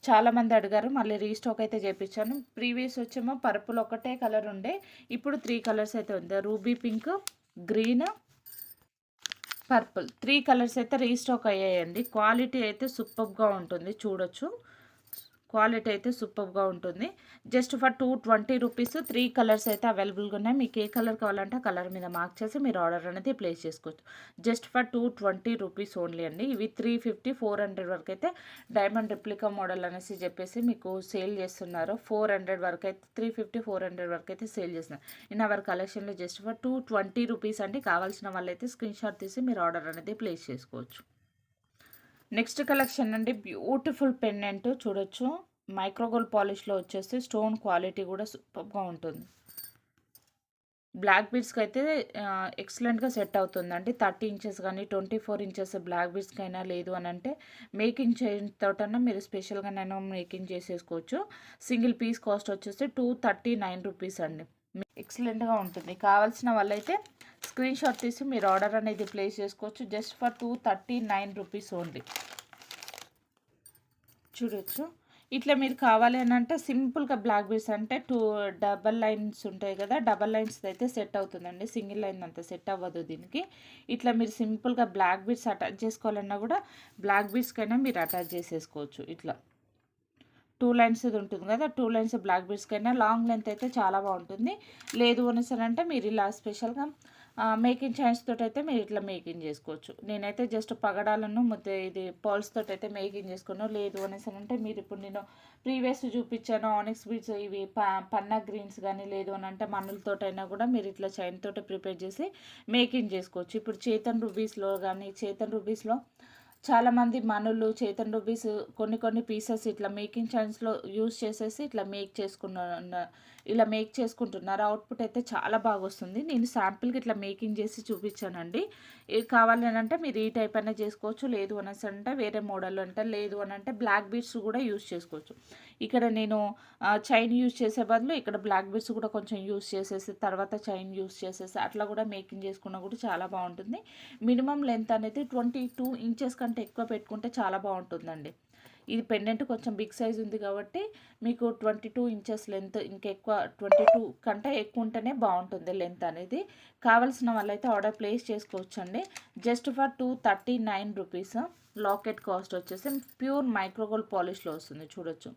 చాలామంది అడిగారు. మళ్ళీ రీస్టాక్ అయితే చేయించాను. ప్రీవియస్ వచ్చేమో పర్పుల్ ఒకటే కలర్ ఉండే. ఇప్పుడు 3 కలర్స్ అయితే ఉంది. Ruby pink, green, purple 3 colours అయితే రీస్టాక్ అయ్యాయండి. క్వాలిటీ అయితే సూపర్గా ఉంటుంది. చూడొచ్చు క్వాలిటీ అయితే సూపర్గా ఉంటుంది. జస్ట్ ఫర్ 220 రూపీస్ 3 కలర్స్ అయితే అవైలబుల్గా ఉన్నాయి. మీకు ఏ కలర్ కావాలంటే ఆ కలర్ మీద మార్క్ చేసి మీరు ఆర్డర్ అనేది ప్లేస్ చేసుకోవచ్చు. జస్ట్ ఫర్ 220 రూపీస్ ఓన్లీ అండి. ఇవి 350, 400 వరకు అయితే డైమండ్ రెప్లికా మోడల్ అనేసి చెప్పేసి మీకు సేల్ చేస్తున్నారు. 400 వరకు అయితే 350, 400 వరకు అయితే సేల్ చేస్తున్నారు. ఇన్ అవర్ కలెక్షన్లో జస్ట్ ఫర్ 220 రూపీస్ అండి. కావాల్సిన వాళ్ళైతే స్క్రీన్ షాట్ తీసి మీరు ఆర్డర్ అనేది ప్లేస్ చేసుకోవచ్చు. నెక్స్ట్ కలెక్షన్ అండి బ్యూటిఫుల్ పెండెంట్. చూడొచ్చు మైక్రోగోల్డ్ పాలిష్లో వచ్చేసి స్టోన్ క్వాలిటీ కూడా సూపర్గా ఉంటుంది. బ్లాక్ బీడ్స్కి అయితే ఎక్సలెంట్గా సెట్ అవుతుందండి. 30 ఇంచెస్ కానీ 24 ఇంచెస్ బ్లాక్ బీడ్స్కి అయినా లేదు అని అంటే మేకింగ్ చేయతోటన్నా మీరు స్పెషల్గా నేను మేకింగ్ చేసేసుకోవచ్చు. సింగిల్ పీస్ కాస్ట్ వచ్చేసి 239 రూపీస్ అండి. ఎక్సలెంట్గా ఉంటుంది. కావాల్సిన వాళ్ళైతే స్క్రీన్ షాట్ తీసి మీరు ఆర్డర్ అనేది ప్లేస్ చేసుకోవచ్చు. Just for 239 rupees only. చూడొచ్చు ఇట్లా మీరు కావాలి అని అంటే సింపుల్గా బ్లాక్ బీడ్స్ అంటే 2 డబల్ లైన్స్ ఉంటాయి కదా, డబల్ లైన్స్ అయితే సెట్ అవుతుందండి. సింగిల్ లైన్ అంతా సెట్ అవ్వదు దీనికి. ఇట్లా మీరు సింపుల్గా బ్లాక్ బీడ్స్ అటాచ్ చేసుకోవాలన్నా కూడా బ్లాక్ బీడ్స్కైనా మీరు అటాచ్ చేసేసుకోవచ్చు. ఇట్లా 2 లైన్స్ ఇది ఉంటుంది కదా, 2 లైన్స్ బ్లాక్ బీడ్స్కైనా లాంగ్ లెంత్ అయితే చాలా బాగుంటుంది. లేదు అనేసరంటే మీరు ఇలా స్పెషల్గా మేకింగ్ చైన్స్ తోటి అయితే మీరు ఇట్లా మేకింగ్ చేసుకోవచ్చు. నేనైతే జస్ట్ పగడాలను ఇది పర్ల్స్ తోటి అయితే మేకింగ్ చేసుకున్నాను. లేదు అనేసరంటే మీరు ఇప్పుడు నేను ప్రీవియస్ చూపించాను ఆనిక్స్ బీడ్స్ ఇవి పన్నా గ్రీన్స్ కానీ లేదు అని అంటే మన్నులతోటైనా కూడా మీరు ఇట్లా చైన్ తోటి ప్రిపేర్ చేసి మేకింగ్ చేసుకోవచ్చు. ఇప్పుడు చైతన్ రూబీస్లో కానీ చైతన్ రూబీస్లో చాలామంది మనులు చైతన్ రూబీస్ కొన్ని పీసెస్ ఇట్లా మేకింగ్ ఛాన్స్లో యూస్ చేసేసి ఇట్లా ఇలా మేక్ చేసుకుంటున్నారు. అవుట్పుట్ అయితే చాలా బాగా వస్తుంది. నేను శాంపిల్కి ఇట్లా మేకింగ్ చేసి చూపించానండి. ఇది కావాలి అని అంటే మీరు ఈ టైప్ అయినా చేసుకోవచ్చు. లేదు అనేసి అంటే వేరే మోడల్ అంటే లేదు అని అంటే బ్లాక్ బీడ్స్ కూడా యూస్ చేసుకోవచ్చు. ఇక్కడ నేను చైన్ యూస్ చేసే బదులు ఇక్కడ బ్లాక్ బీడ్స్ కూడా కొంచెం యూస్ చేసేసి తర్వాత చైన్ యూస్ చేసేసి అట్లా కూడా మేకింగ్ చేసుకున్నా కూడా చాలా బాగుంటుంది. మినిమం లెంత్ అనేది 22 ఇంచెస్ కంటే ఎక్కువ పెట్టుకుంటే చాలా బాగుంటుందండి. ఇది పెండెంట్ కొంచెం బిగ్ సైజ్ ఉంది కాబట్టి మీకు 22 ఇంచెస్ లెంత్, ఇంకెక్కువ 22 కంటే ఎక్కువ ఉంటేనే బాగుంటుంది లెంత్ అనేది. కావాల్సిన వాళ్ళైతే ఆర్డర్ ప్లేస్ చేసుకోవచ్చండి. Just for 239 rupees. Locket cost వచ్చేసి ప్యూర్ మైక్రోగోల్డ్ పాలిష్లో వస్తుంది, చూడొచ్చు.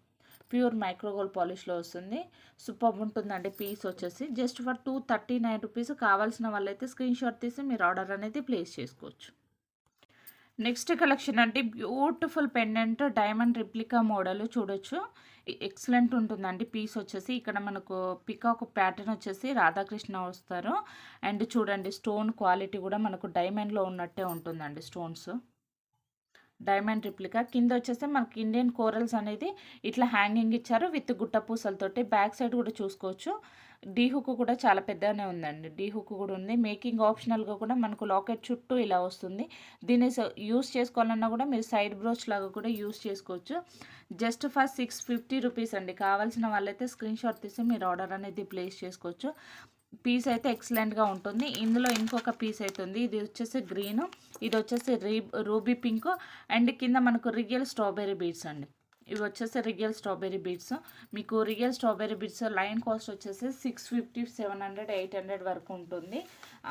ప్యూర్ మైక్రోగోల్డ్ పాలిష్లో వస్తుంది. సూపర్ ఉంటుందండి పీస్ వచ్చేసి. Just for 239 rupees. కావాల్సిన వాళ్ళైతే స్క్రీన్ షాట్ తీసి మీరు ఆర్డర్ అనేది ప్లేస్ చేసుకోవచ్చు. నెక్స్ట్ కలెక్షన్ అంటే beautiful pendant diamond replica model, చూడొచ్చు. ఎక్సలెంట్ ఉంటుందండి పీస్ వచ్చేసి. ఇక్కడ మనకు పికాక్ ప్యాటర్న్ వచ్చేసి రాధాకృష్ణ వస్తారు. అండ్ చూడండి స్టోన్ క్వాలిటీ కూడా మనకు డైమండ్లో ఉన్నట్టే ఉంటుందండి. Stones diamond replica. కింద వచ్చేసి మనకి ఇండియన్ కోరల్స్ అనేది ఇట్లా హ్యాంగింగ్ ఇచ్చారు విత్ గుట్ట పూసలతోటి. బ్యాక్ సైడ్ కూడా చూసుకోవచ్చు. డీ హుక్ కూడా చాలా పెద్దగానే ఉందండి. డీ హుక్ కూడా ఉంది. మేకింగ్ ఆప్షనల్గా కూడా మనకు లాకెట్ చుట్టూ ఇలా వస్తుంది. దీన్ని యూస్ చేసుకోవాలన్నా కూడా మీరు సైడ్ బ్రోచ్ లాగా కూడా యూస్ చేసుకోవచ్చు. జస్ట్ ఫర్ 650 రూపీస్ అండి. కావాల్సిన వాళ్ళైతే స్క్రీన్ షాట్ తీసి మీరు ఆర్డర్ అనేది ప్లేస్ చేసుకోవచ్చు. పీస్ అయితే ఎక్సలెంట్గా ఉంటుంది. ఇందులో ఇంకొక పీస్ అయితే ఉంది. ఇది వచ్చేసి గ్రీన్, ఇది వచ్చేసి రూబీ పింక్, అండ్ కింద మనకు రియల్ స్ట్రాబెర్రీ బీడ్స్ అండి. ఇవి వచ్చేసి రియల్ స్ట్రాబెర్రీ బీడ్స్. మీకు real strawberry beads line cost వచ్చేసి 650, 700, 800 వరకు ఉంటుంది.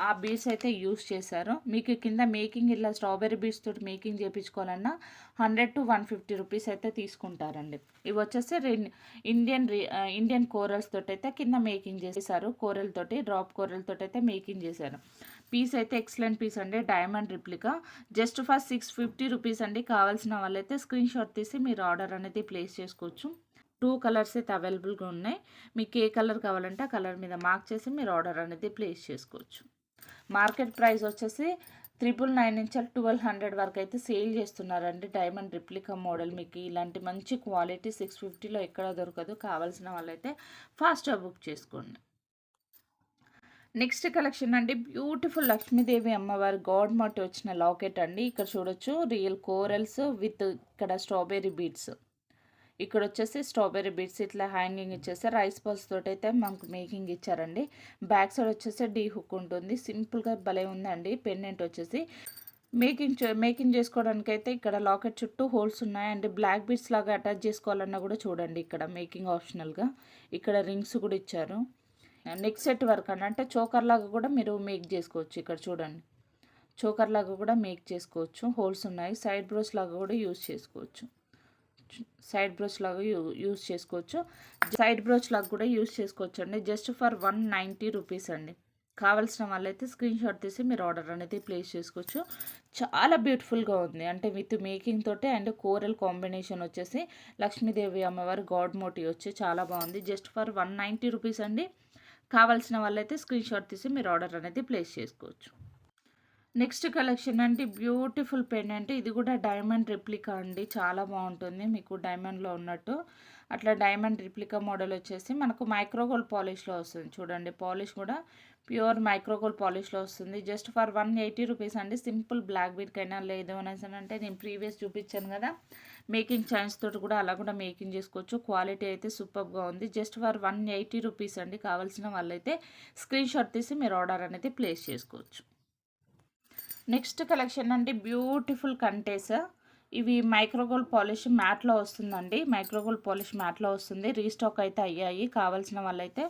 ఆ బీడ్స్ అయితే యూస్ చేశారు. మీకు కింద మేకింగ్ ఇలా స్ట్రాబెర్రీ బీడ్స్ తోటి మేకింగ్ చేయించుకోవాలన్నా 100 to 150 రూపీస్ అయితే తీసుకుంటారండి. ఇవి వచ్చేసి ఇండియన్ కోరల్స్ తోటి అయితే కింద మేకింగ్ చేశారు. కోరల్ తోటి, డ్రాప్ కోరల్ తోటి అయితే మేకింగ్ చేశారు. పీస్ అయితే ఎక్సలెంట్ పీస్ అండి. Diamond replica. Just for 650 rupees అండి. కావాల్సిన వాళ్ళైతే స్క్రీన్ షాట్ తీసి మీరు ఆర్డర్ అనేది ప్లేస్ చేసుకోవచ్చు. 2 కలర్స్ అయితే అవైలబుల్గా ఉన్నాయి. మీకు ఏ కలర్ కావాలంటే ఆ కలర్ మీద మార్క్ చేసి మీరు ఆర్డర్ అనేది ప్లేస్ చేసుకోవచ్చు. మార్కెట్ ప్రైస్ వచ్చేసి 999 నుంచి 1200 వరకు అయితే సేల్ చేస్తున్నారండి. డైమండ్ రిప్లికా మోడల్ మీకు ఇలాంటి మంచి క్వాలిటీ 650లో ఎక్కడ దొరకదు. కావాల్సిన వాళ్ళైతే ఫాస్ట్గా బుక్ చేసుకోండి. నెక్స్ట్ కలెక్షన్ అండి బ్యూటిఫుల్ లక్ష్మీదేవి అమ్మవారి గాడ్ మోటి వచ్చిన లాకెట్ అండి. ఇక్కడ చూడొచ్చు రియల్ కోరల్స్ విత్ ఇక్కడ స్ట్రాబెర్రీ బీడ్స్. ఇక్కడ వచ్చేసి స్ట్రాబెర్రీ బీడ్స్ ఇట్లా హ్యాంగింగ్ ఇచ్చేసి రైస్ బాల్స్ తోటి అయితే మనకు మేకింగ్ ఇచ్చారండి. బ్యాక్ సైడ్ వచ్చేసి డీ హుక్ ఉంటుంది. సింపుల్గా భలే ఉందండి. పెండెంట్ వచ్చేసి మేకింగ్ చేసుకోవడానికి అయితే ఇక్కడ లాకెట్ చుట్టూ హోల్స్ ఉన్నాయి. అండ్ బ్లాక్ బీడ్స్ లాగా అటాచ్ చేసుకోవాలన్నా కూడా చూడండి ఇక్కడ మేకింగ్ ఆప్షనల్గా. ఇక్కడ రింగ్స్ కూడా ఇచ్చారు. నెక్ సెట్ వర్క్ అంటే చోకర్ లాగా కూడా మీరు మేక్ చేసుకోవచ్చు. ఇక్కడ చూడండి చోకర్ లాగా కూడా మేక్ చేసుకోవచ్చు. హోల్స్ ఉన్నాయి. సైడ్ బ్రోస్ లాగా కూడా యూజ్ చేసుకోవచ్చు. సైడ్ బ్రోచ్ లాగా యూజ్ చేసుకోవచ్చు. సైడ్ బ్రోచ్ లాగా కూడా యూజ్ చేసుకోవచ్చు అండి. జస్ట్ ఫర్ 190 రూపీస్ అండి. కావాల్సిన వాళ్ళైతే స్క్రీన్ షాట్ తీసి మీరు ఆర్డర్ అనేది ప్లేస్ చేసుకోవచ్చు. చాలా బ్యూటిఫుల్గా ఉంది. అంటే విత్ మేకింగ్ తోటి అండ్ కోరల్ కాంబినేషన్ వచ్చేసి లక్ష్మీదేవి అమ్మవారి గాడ్ మోటివ్ వచ్చి చాలా బాగుంది. జస్ట్ ఫర్ 190 రూపీస్ అండి. కావాల్సిన వాళ్ళైతే స్క్రీన్ షాట్ తీసి మీరు ఆర్డర్ అనేది ప్లేస్ చేసుకోవచ్చు. నెక్స్ట్ కలెక్షన్ అంటే బ్యూటిఫుల్ పెండెంట్. ఇది కూడా డైమండ్ రిప్లికా అండి. చాలా బాగుంటుంది. మీకు డైమండ్లో ఉన్నట్టు అట్లా డైమండ్ రిప్లికా మోడల్ వచ్చేసి మనకు మైక్రోగోల్డ్ పాలిష్లో వస్తుంది. చూడండి పాలిష్ కూడా ప్యూర్ మైక్రోగోల్డ్ పాలిష్లో వస్తుంది. జస్ట్ ఫర్ 180 రూపీస్ అండి. సింపుల్ బ్లాక్ బీడ్కైనా లేదు అనేసి అంటే నేను ప్రీవియస్ చూపించాను కదా మేకింగ్ చైన్స్ తోటి కూడా అలా కూడా మేకింగ్ చేసుకోవచ్చు. క్వాలిటీ అయితే సూపర్గా ఉంది. జస్ట్ ఫర్ 180 రూపీస్ అండి. కావాల్సిన వాళ్ళైతే స్క్రీన్ షాట్ తీసి మీరు ఆర్డర్ అనేది ప్లేస్ చేసుకోవచ్చు. నెక్స్ట్ కలెక్షన్ అంటే బ్యూటిఫుల్ కంటేస్. ఇవి మైక్రోగోల్డ్ పాలిష్ మ్యాట్లో వస్తుందండి. మైక్రోగోల్డ్ పాలిష్ మ్యాట్లో వస్తుంది. రీస్టాక్ అయితే అయ్యాయి. కావాల్సిన వాళ్ళైతే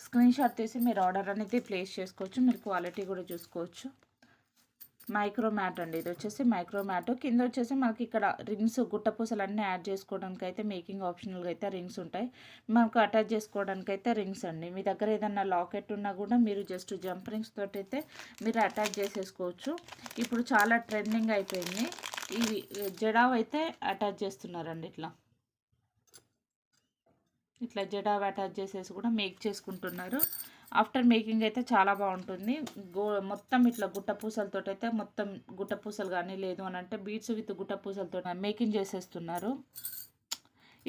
స్క్రీన్ షాట్ తీసి మీరు ఆర్డర్ అనేది ప్లేస్ చేసుకోవచ్చు. మీరు క్వాలిటీ కూడా చూసుకోవచ్చు. మైక్రో మ్యాట్ అండి. ఇది వచ్చేసి మైక్రో మ్యాట్. కింద వచ్చేసి మనకి ఇక్కడ రింగ్స్ గుట్టపూసలు అన్నీ యాడ్ చేసుకోవడానికి అయితే మేకింగ్ ఆప్షనల్గా అయితే రింగ్స్ ఉంటాయి. మనకు అటాచ్ చేసుకోవడానికి అయితే రింగ్స్ అండి. మీ దగ్గర ఏదన్నా లాకెట్ ఉన్నా కూడా మీరు జస్ట్ జంప్ రింగ్స్ తోటి అయితే మీరు అటాచ్ చేసేసుకోవచ్చు. ఇప్పుడు చాలా ట్రెండింగ్ అయిపోయింది. ఇవి జడావ్ అయితే అటాచ్ చేస్తున్నారండి. ఇట్లా జడావ్ అటాచ్ చేసేసి కూడా మేక్ చేసుకుంటున్నారు. ఆఫ్టర్ మేకింగ్ అయితే చాలా బాగుంటుంది. మొత్తం ఇట్లా గుట్ట పూసలతో అయితే మొత్తం గుట్ట పూసలు కానీ లేదు అని అంటే బీడ్స్ విత్ గుట్ట పూసలతో మేకింగ్ చేసేస్తున్నారు.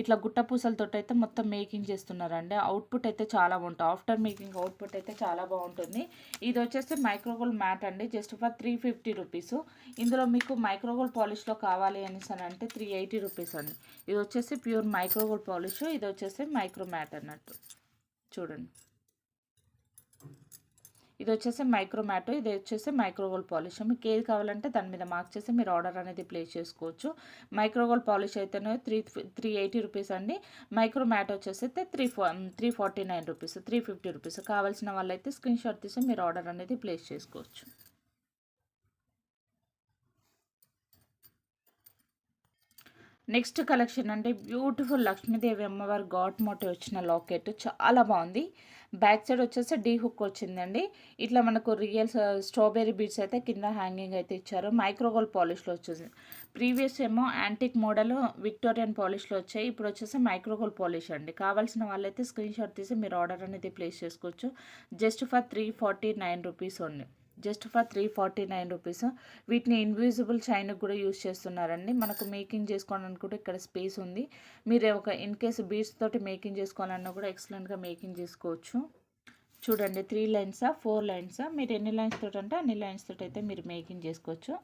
ఇట్లా గుట్ట పూసలతో అయితే మొత్తం మేకింగ్ చేస్తున్నారండి. అవుట్పుట్ అయితే చాలా బాగుంటుంది. ఆఫ్టర్ మేకింగ్ అవుట్పుట్ అయితే చాలా బాగుంటుంది. ఇది వచ్చేసి మైక్రోగోల్డ్ మ్యాట్ అండి. Just for 350 rupees. ఇందులో మీకు మైక్రోగోల్డ్ పాలిష్లో కావాలి అనేసి అంటే 380 రూపీస్ అండి. ఇది వచ్చేసి ప్యూర్ మైక్రోగోల్డ్ పాలిష్. ఇది వచ్చేసి మైక్రో మ్యాట్ అన్నట్టు. చూడండి ఇది వచ్చేసి మైక్రో మ్యాట్, ఇది వచ్చేసి మైక్రో గోల్డ్ పాలిష్. మీకు ఏది కావాలంటే దాని మీద మార్క్ చేసి మీరు ఆర్డర్ అనేది ప్లేస్ చేసుకోవచ్చు. మైక్రో గోల్డ్ పాలిష్ అయితేనే 380 రూపీస్ అండి. మైక్రో మ్యాట్ వచ్చేసి అయితే 349 రూపీస్, 350 రూపీస్. కావాల్సిన వాళ్ళైతే స్క్రీన్ షాట్ తీసి మీరు ఆర్డర్ అనేది ప్లేస్ చేసుకోవచ్చు. నెక్స్ట్ కలెక్షన్ అంటే బ్యూటిఫుల్ లక్ష్మీదేవి అమ్మవారి గాడ్ మోటివ్ వచ్చిన లాకెట్ చాలా బాగుంది. బ్యాక్ సైడ్ వచ్చేసి డీ హుక్ వచ్చిందండి. ఇట్లా మనకు రియల్ స్ట్రాబెర్రీ బీడ్స్ అయితే కింద హ్యాంగింగ్ అయితే ఇచ్చారు. మైక్రోగోల్డ్ పాలిష్లో వచ్చేసి ప్రీవియస్ ఏమో యాంటిక్ మోడల్ విక్టోరియన్ పాలిష్లో వచ్చాయి. ఇప్పుడు వచ్చేసి మైక్రోగోల్డ్ పాలిష్ అండి. కావాల్సిన వాళ్ళైతే స్క్రీన్ షాట్ తీసి మీరు ఆర్డర్ అనేది ప్లేస్ చేసుకోవచ్చు. Just for 349 rupees only. Just for 349 rupees. వీటిని ఇన్విజిబుల్ చైన్కి కూడా యూస్ చేస్తున్నారండి. మనకు మేకింగ్ చేసుకోవడానికి కూడా ఇక్కడ స్పేస్ ఉంది. మీరు ఒక ఇన్ కేసు బీడ్స్ తోటి మేకింగ్ చేసుకోవాలన్నా కూడా ఎక్సలెంట్గా మేకింగ్ చేసుకోవచ్చు. చూడండి 3 లైన్సా 4 లైన్సా, మీరు ఎన్ని లైన్స్ తోటి అంటే అన్ని లైన్స్ తోటి అయితే మీరు మేకింగ్ చేసుకోవచ్చు.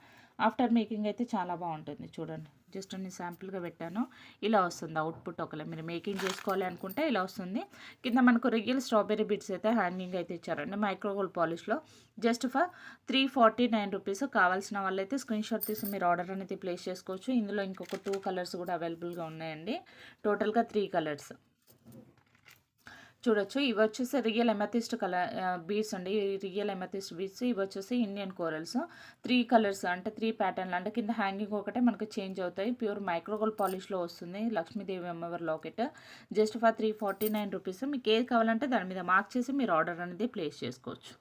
ఆఫ్టర్ మేకింగ్ అయితే చాలా బాగుంటుంది. చూడండి జస్ట్ నేను శాంపుల్గా పెట్టాను. ఇలా వస్తుంది అవుట్పుట్. ఒకవేళ మీరు మేకింగ్ చేసుకోవాలి అనుకుంటే ఇలా వస్తుంది. కింద మనకు రియల్ స్ట్రాబెర్రీ బిట్స్ అయితే హ్యాంగింగ్ అయితే ఇచ్చారండి మైక్రోగోల్డ్ పాలిష్లో. Just for 349 rupees. కావాల్సిన వాళ్ళైతే స్క్రీన్ షాట్ తీసి మీరు ఆర్డర్ అనేది ప్లేస్ చేసుకోవచ్చు. ఇందులో ఇంకొక 2 కలర్స్ కూడా అవైలబుల్గా ఉన్నాయండి. టోటల్గా 3 కలర్స్ చూడొచ్చు. ఇవి వచ్చేసి రియల్ ఎమథిస్ట్ కలర్ బీడ్స్ అండి. Real amethyst beads. ఇవి వచ్చేసి ఇండియన్ కోరల్స్. 3 కలర్స్ అంటే 3 ప్యాటర్న్లు అంటే కింద హ్యాంగింగ్ ఒకటే మనకు చేంజ్ అవుతాయి. ప్యూర్ మైక్రోగోల్డ్ పాలిష్లో వస్తుంది లక్ష్మీదేవి అమ్మవారి లాకెట్. Just for 349 rupees. మీకు ఏది కావాలంటే దాని మీద మార్క్ చేసి మీరు ఆర్డర్ అనేది ప్లేస్ చేసుకోవచ్చు.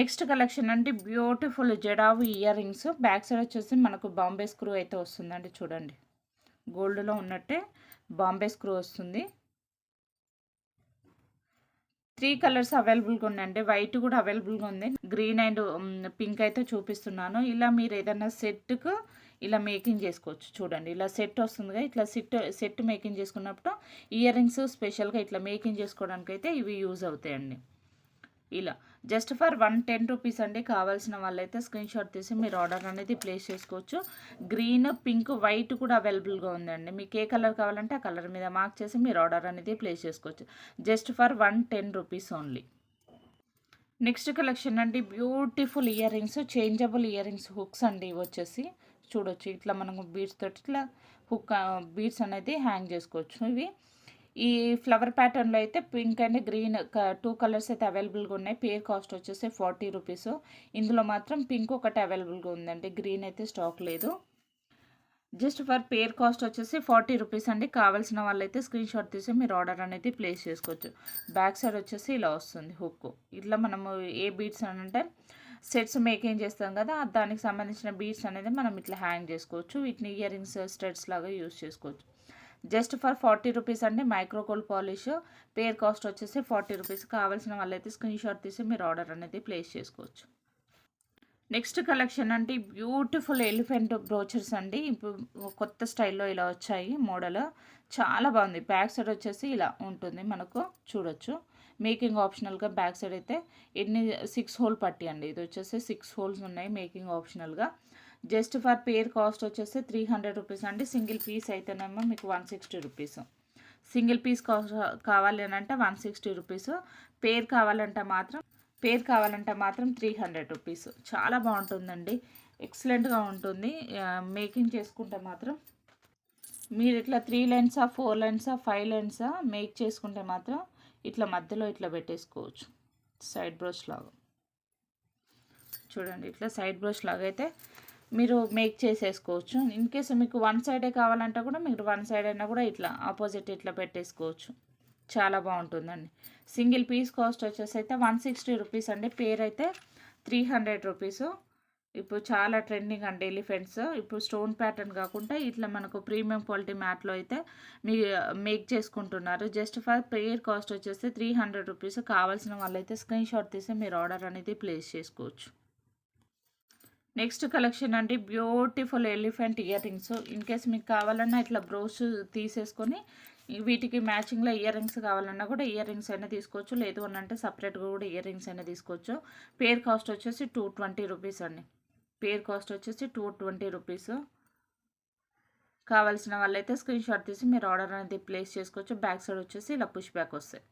నెక్స్ట్ కలెక్షన్ అంటే beautiful jadau ear rings. Back side వచ్చేసి మనకు బాంబే స్క్రూ అయితే వస్తుందండి. చూడండి గోల్డ్లో ఉన్నట్టే బాంబే స్క్రూ వస్తుంది. 3 కలర్స్ అవైలబుల్గా ఉన్నాయండి. వైట్ కూడా అవైలబుల్గా ఉంది. గ్రీన్ అండ్ పింక్ అయితే చూపిస్తున్నాను. ఇలా మీరు ఏదైనా సెట్కు ఇలా మేకింగ్ చేసుకోవచ్చు. చూడండి ఇలా సెట్ వస్తుందిగా. ఇట్లా సెట్ మేకింగ్ చేసుకున్నప్పుడు ఇయర్ రింగ్స్ స్పెషల్గా ఇట్లా మేకింగ్ చేసుకోవడానికి అయితే ఇవి యూజ్ అవుతాయండి. ఇలా జస్ట్ ఫర్ 110 రూపీస్ అండి. కావాల్సిన వాళ్ళైతే స్క్రీన్ షాట్ తీసి మీరు ఆర్డర్ అనేది ప్లేస్ చేసుకోవచ్చు. గ్రీన్ పింక్ వైట్ కూడా అవైలబుల్గా ఉందండి. మీకు ఏ కలర్ కావాలంటే ఆ కలర్ మీద మార్క్ చేసి మీరు ఆర్డర్ అనేది ప్లేస్ చేసుకోవచ్చు. Just for 110 rupees only. Next collection అండి beautiful earrings, changeable earrings hooks అండి. ఇవి వచ్చేసి చూడొచ్చు. ఇట్లా మనము బీడ్స్ తోటి ఇట్లా హుక్ బీడ్స్ అనేది హ్యాంగ్ చేసుకోవచ్చు. ఇవి ఈ ఫ్లవర్ ప్యాటర్న్లో అయితే పింక్ అండ్ గ్రీన్ 2 కలర్స్ అయితే అవైలబుల్గా ఉన్నాయి. పేర్ కాస్ట్ వచ్చేసి 40 రూపీస్. ఇందులో మాత్రం పింక్ ఒకటి అవైలబుల్గా ఉందండి. గ్రీన్ అయితే స్టాక్ లేదు. జస్ట్ ఫర్ పేర్ కాస్ట్ వచ్చేసి 40 రూపీస్ అండి. కావాల్సిన వాళ్ళైతే స్క్రీన్ షాట్ తీసి మీరు ఆర్డర్ అనేది ప్లేస్ చేసుకోవచ్చు. బ్యాక్ సైడ్ వచ్చేసి ఇలా వస్తుంది హుక్. ఇట్లా మనము ఏ బీడ్స్ అని అంటే సెట్స్ మేకింగ్ చేస్తాం కదా, దానికి సంబంధించిన బీడ్స్ అనేది మనం ఇట్లా హ్యాంగ్ చేసుకోవచ్చు. వీటిని ఇయర్ రింగ్స్ స్టడ్స్ లాగా యూజ్ చేసుకోవచ్చు. జస్ట్ ఫర్ 40 రూపీస్ అండి. Micro gold polish. పేర్ కాస్ట్ వచ్చేసి 40 రూపీస్. కావాల్సిన వాళ్ళైతే స్క్రీన్ షాట్ తీసి మీరు ఆర్డర్ అనేది ప్లేస్ చేసుకోవచ్చు. నెక్స్ట్ కలెక్షన్ అంటే బ్యూటిఫుల్ ఎలిఫెంట్ బ్రోచర్స్ అండి. ఇప్పుడు కొత్త స్టైల్లో ఇలా వచ్చాయి మోడల్. చాలా బాగుంది. బ్యాక్ సైడ్ వచ్చేసి ఇలా ఉంటుంది మనకు. చూడొచ్చు మేకింగ్ ఆప్షనల్గా. బ్యాక్ సైడ్ అయితే 6 హోల్ పట్టి అండి. ఇది వచ్చేసి 6 హోల్స్ ఉన్నాయి మేకింగ్ ఆప్షనల్గా. జస్ట్ ఫర్ పేర్ కాస్ట్ వచ్చేసి 300 రూపీస్ అండి. సింగిల్ పీస్ అయితేనేమో మీకు 160 రూపీస్. సింగిల్ పీస్ కాస్ట్ కావాలి అని అంటే 160 రూపీస్. పేర్ కావాలంటే మాత్రం 300 రూపీస్. చాలా బాగుంటుందండి. ఎక్సలెంట్గా ఉంటుంది. మేకింగ్ చేసుకుంటే మాత్రం మీరు ఇట్లా 3 లైన్సా 4 లైన్సా 5 లైన్సా మేక్ చేసుకుంటే మాత్రం ఇట్లా మధ్యలో ఇట్లా పెట్టేసుకోవచ్చు. సైడ్ బ్రష్ లాగా చూడండి. ఇట్లా సైడ్ బ్రష్ లాగా అయితే మీరు మేక్ చేసేసుకోవచ్చు. ఇన్ కేసు మీకు 1 సైడే కావాలంటే కూడా మీరు 1 సైడ్ అయినా కూడా ఇట్లా ఆపోజిట్ ఇట్లా పెట్టేసుకోవచ్చు. చాలా బాగుంటుందండి. సింగిల్ పీస్ కాస్ట్ వచ్చేసి అయితే 160 రూపీస్ అండి. పేర్ అయితే 300 రూపీస్. ఇప్పుడు చాలా ట్రెండింగ్ అండి ఎలిఫెంట్స్. ఇప్పుడు స్టోన్ ప్యాటర్న్ కాకుండా ఇట్లా మనకు ప్రీమియం క్వాలిటీ మ్యాట్లో అయితే మీ మేక్ చేసుకుంటున్నారు. జస్ట్ ఫర్ పేర్ కాస్ట్ వచ్చేసి 300 రూపీస్. కావాల్సిన వాళ్ళైతే స్క్రీన్ షాట్ తీసి మీరు ఆర్డర్ అనేది ప్లేస్ చేసుకోవచ్చు. నెక్స్ట్ కలెక్షన్ అంటే beautiful elephant ear rings. In case మీకు కావాలన్నా ఇట్లా బ్రోస్ తీసేసుకొని వీటికి మ్యాచింగ్లో ఇయర్ రింగ్స్ కావాలన్నా కూడా ఇయర్ రింగ్స్ అయినా తీసుకోవచ్చు. లేదు అని అంటే సపరేట్గా కూడా ఇయర్ రింగ్స్ అయినా తీసుకోవచ్చు. పేర్ కాస్ట్ వచ్చేసి 220 రూపీస్ అండి. పేర్ కాస్ట్ వచ్చేసి 220 రూపీస్. కావాల్సిన వాళ్ళైతే స్క్రీన్ షాట్ తీసి మీరు ఆర్డర్ అనేది ప్లేస్ చేసుకోవచ్చు. బ్యాక్ సైడ్ వచ్చేసి ఇలా పుష్ బ్యాక్ వస్తాయి.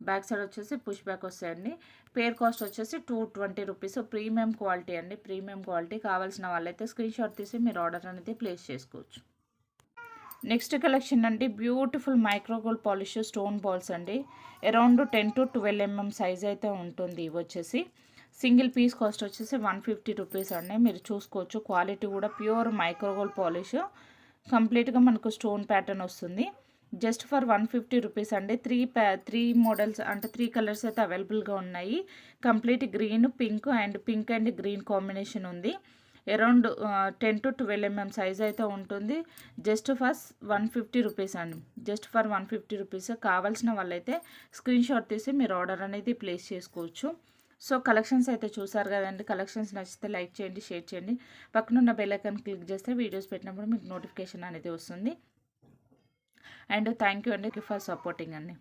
బ్యాక్ సైడ్ వచ్చేసి పుష్ బ్యాక్ వస్తాయండి. పేర్ కాస్ట్ వచ్చేసి 220 రూపీస్. ప్రీమియం క్వాలిటీ అండి, ప్రీమియం క్వాలిటీ. కావాల్సిన వాళ్ళైతే స్క్రీన్ షాట్ తీసి మీరు ఆర్డర్ అనేది ప్లేస్ చేసుకోవచ్చు. నెక్స్ట్ కలెక్షన్ అండి, beautiful micro gold polish stone balls అండి. అరౌండ్ 10 to 12 mm సైజ్ అయితే ఉంటుంది. ఇవి వచ్చేసి సింగిల్ పీస్ కాస్ట్ వచ్చేసి 150 రూపీస్ అండి. మీరు చూసుకోవచ్చు, క్వాలిటీ కూడా ప్యూర్ మైక్రో గోల్డ్ పాలిష్. కంప్లీట్గా మనకు స్టోన్ ప్యాటర్న్ వస్తుంది. జస్ట్ ఫర్ 150 రూపీస్ అండి. త్రీ మోడల్స్ అంటే 3 కలర్స్ అయితే అవైలబుల్గా ఉన్నాయి. Complete green, pink and green combination ఉంది. అరౌండ్ 10 to 12 mm సైజ్ అయితే ఉంటుంది. జస్ట్ ఫర్ 150 రూపీస్ అండి. Just for 150 rupees. కావాల్సిన వాళ్ళైతే స్క్రీన్ షాట్ తీసి మీరు ఆర్డర్ అనేది ప్లేస్ చేసుకోవచ్చు. సో కలెక్షన్స్ అయితే చూసారు కదండి. కలెక్షన్స్ నచ్చితే లైక్ చేయండి, షేర్ చేయండి. పక్కనున్న బెల్ ఐకాన్ క్లిక్ చేస్తే వీడియోస్ పెట్టినప్పుడు మీకు నోటిఫికేషన్ అనేది వస్తుంది. అండ్ థ్యాంక్ యూ అండి ఫర్ సపోర్టింగ్ అండి.